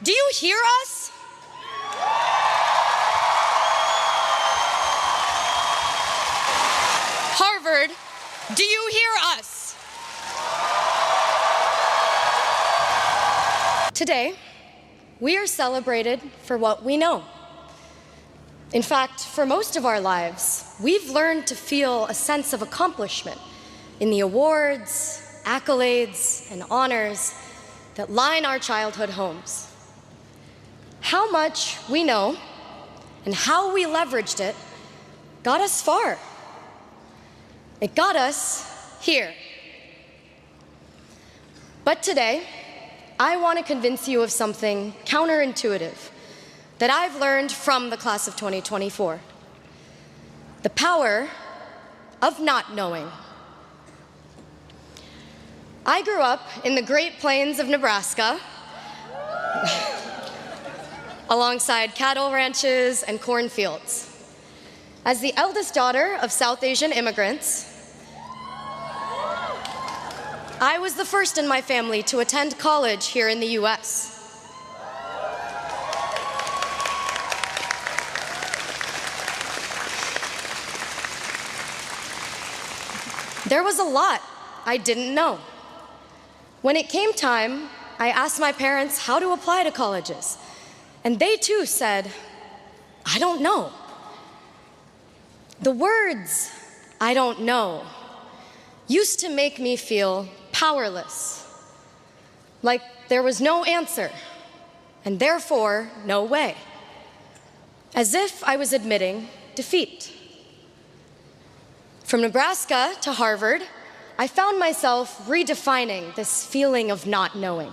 Do you hear us? Harvard, do you hear us? Today, we are celebrated for what we know. In fact, for most of our lives, we've learned to feel a sense of accomplishment in the awards, accolades, and honors that line our childhood homes. How much we know and how we leveraged it got us far. It got us here. But today, I want to convince you of something counterintuitive that I've learned from the class of 2024. The power of not knowing. I grew up in the Great Plains of Nebraska, alongside cattle ranches and cornfields. As the eldest daughter of South Asian immigrants, I was the first in my family to attend college here in the US. There was a lot I didn't know. When it came time, I asked my parents how to apply to colleges, and they too said, I don't know. The words, I don't know, used to make me feel powerless, like there was no answer, and therefore no way, as if I was admitting defeat. From Nebraska to Harvard, I found myself redefining this feeling of not knowing.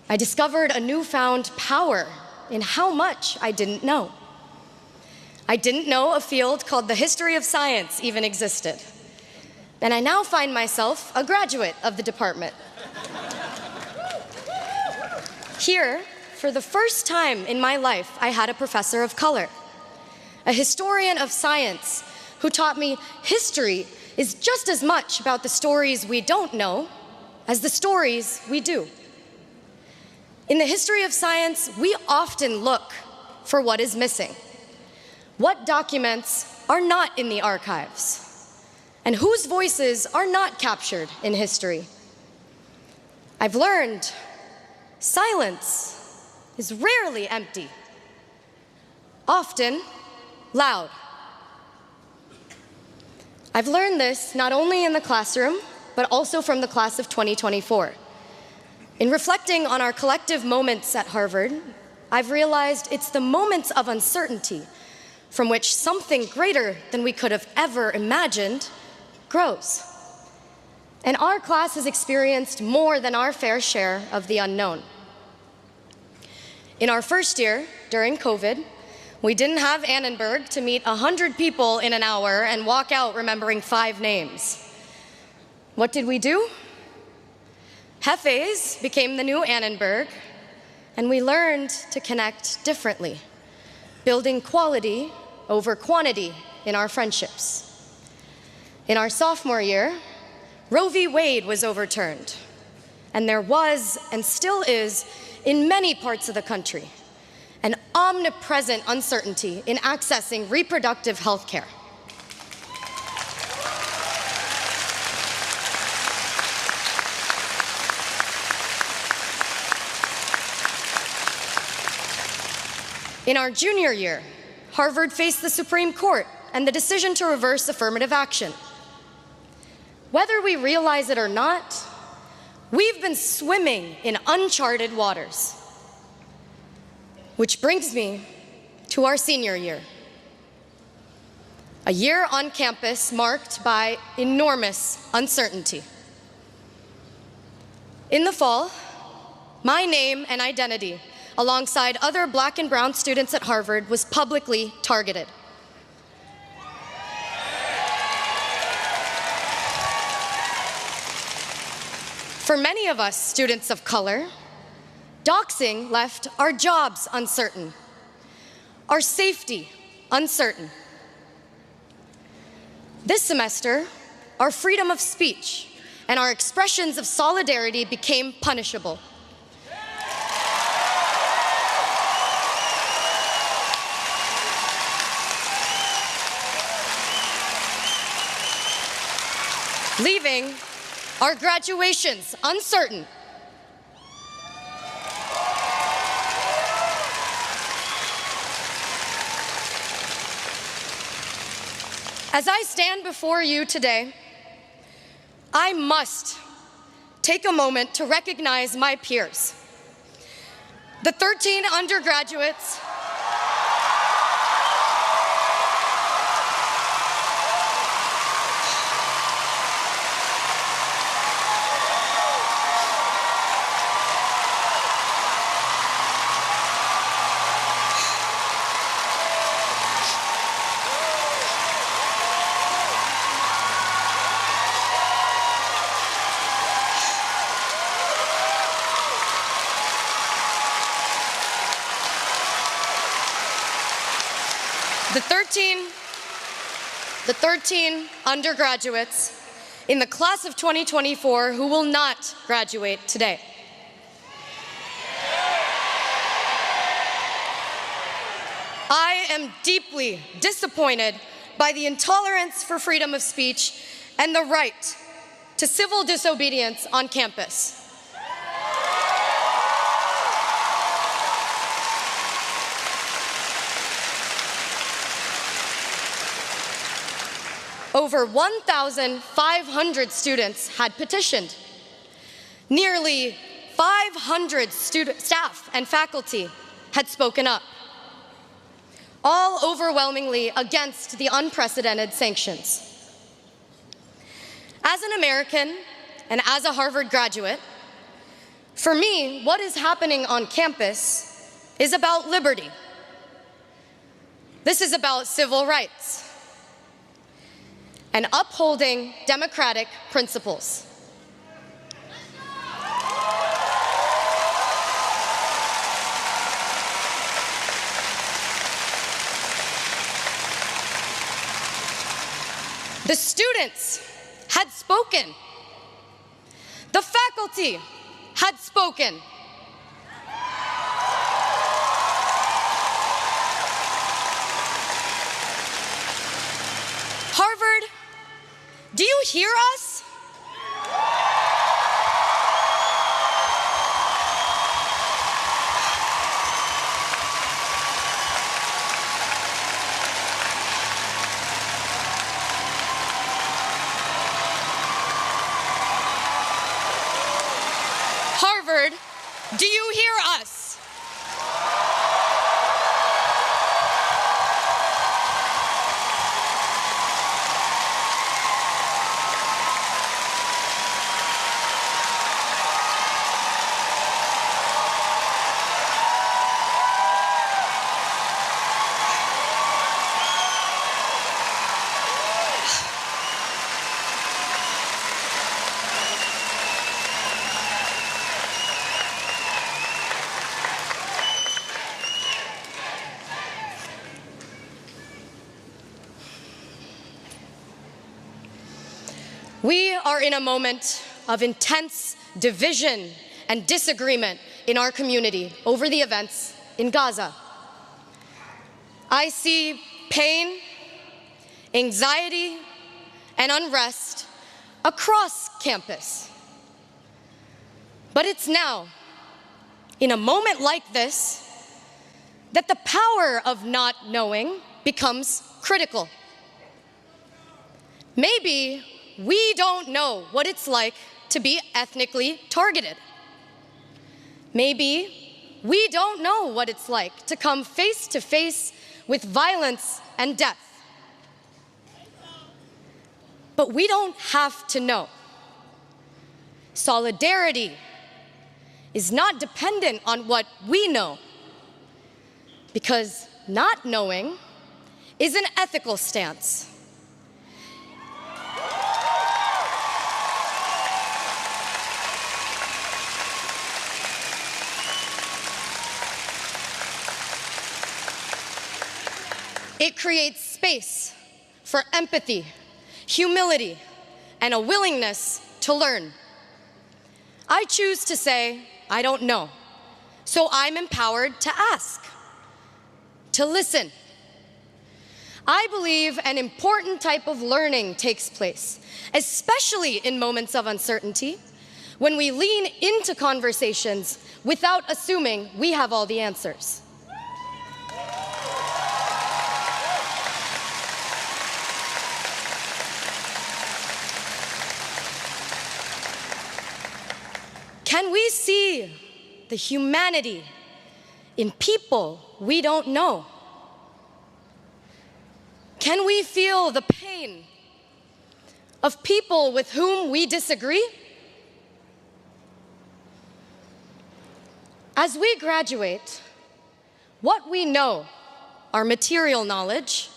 I discovered a newfound power in how much I didn't know. I didn't know a field called the history of science even existed. And I now find myself a graduate of the department. Here, for the first time in my life, I had a professor of color, a historian of science who taught me history is just as much about the stories we don't know as the stories we do. In the history of science, we often look for what is missing, what documents are not in the archives, and whose voices are not captured in history. I've learned silence is rarely empty, often loud. I've learned this not only in the classroom, but also from the class of 2024. In reflecting on our collective moments at Harvard, I've realized it's the moments of uncertainty from which something greater than we could have ever imagined grows. And our class has experienced more than our fair share of the unknown. In our first year, during COVID, we didn't have Annenberg to meet 100 people in an hour and walk out remembering 5 names. What did we do? Hefes became the new Annenberg, and we learned to connect differently, building quality over quantity in our friendships. In our sophomore year, Roe v. Wade was overturned, and there was, and still is, in many parts of the country, an omnipresent uncertainty in accessing reproductive health care. In our junior year, Harvard faced the Supreme Court and the decision to reverse affirmative action. Whether we realize it or not, we've been swimming in uncharted waters. Which brings me to our senior year. A year on campus marked by enormous uncertainty. In the fall, my name and identity, alongside other Black and brown students at Harvard, was publicly targeted. For many of us students of color, doxing left our jobs uncertain, our safety uncertain. This semester, our freedom of speech and our expressions of solidarity became punishable. leaving our graduations uncertain. As I stand before you today, I must take a moment to recognize my peers, the 13 undergraduates the 13 undergraduates in the class of 2024 who will not graduate today. I am deeply disappointed by the intolerance for freedom of speech and the right to civil disobedience on campus. Over 1,500 students had petitioned. Nearly 500 staff and faculty had spoken up, all overwhelmingly against the unprecedented sanctions. As an American and as a Harvard graduate, for me, what is happening on campus is about liberty. This is about civil rights and upholding democratic principles. The students had spoken. The faculty had spoken. Harvard, do you hear us? Harvard, do you hear us? We are in a moment of intense division and disagreement in our community over the events in Gaza. I see pain, anxiety, and unrest across campus. But it's now, in a moment like this, that the power of not knowing becomes critical. Maybe we don't know what it's like to be ethnically targeted. Maybe we don't know what it's like to come face to face with violence and death. But we don't have to know. Solidarity is not dependent on what we know, because not knowing is an ethical stance. It creates space for empathy, humility, and a willingness to learn. I choose to say, I don't know, so I'm empowered to ask, to listen. I believe an important type of learning takes place, especially in moments of uncertainty, when we lean into conversations without assuming we have all the answers. Can we see the humanity in people we don't know? Can we feel the pain of people with whom we disagree? As we graduate, what we know, our material knowledge,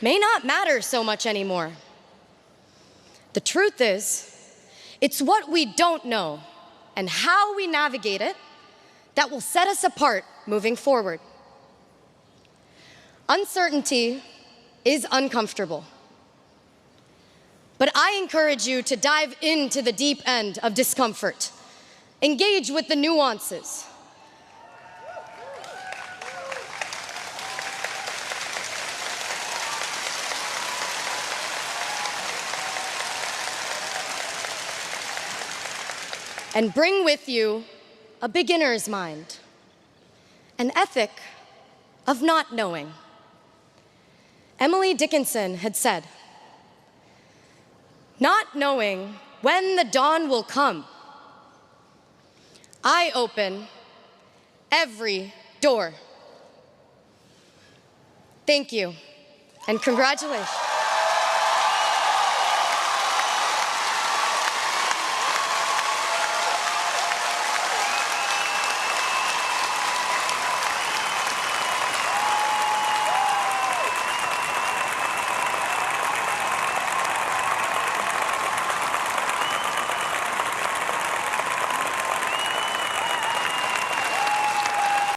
may not matter so much anymore. The truth is, it's what we don't know and how we navigate it that will set us apart moving forward. Uncertainty is uncomfortable, but I encourage you to dive into the deep end of discomfort, engage with the nuances, and bring with you a beginner's mind, an ethic of not knowing. Emily Dickinson had said, "Not knowing when the dawn will come, I open every door." Thank you, and congratulations.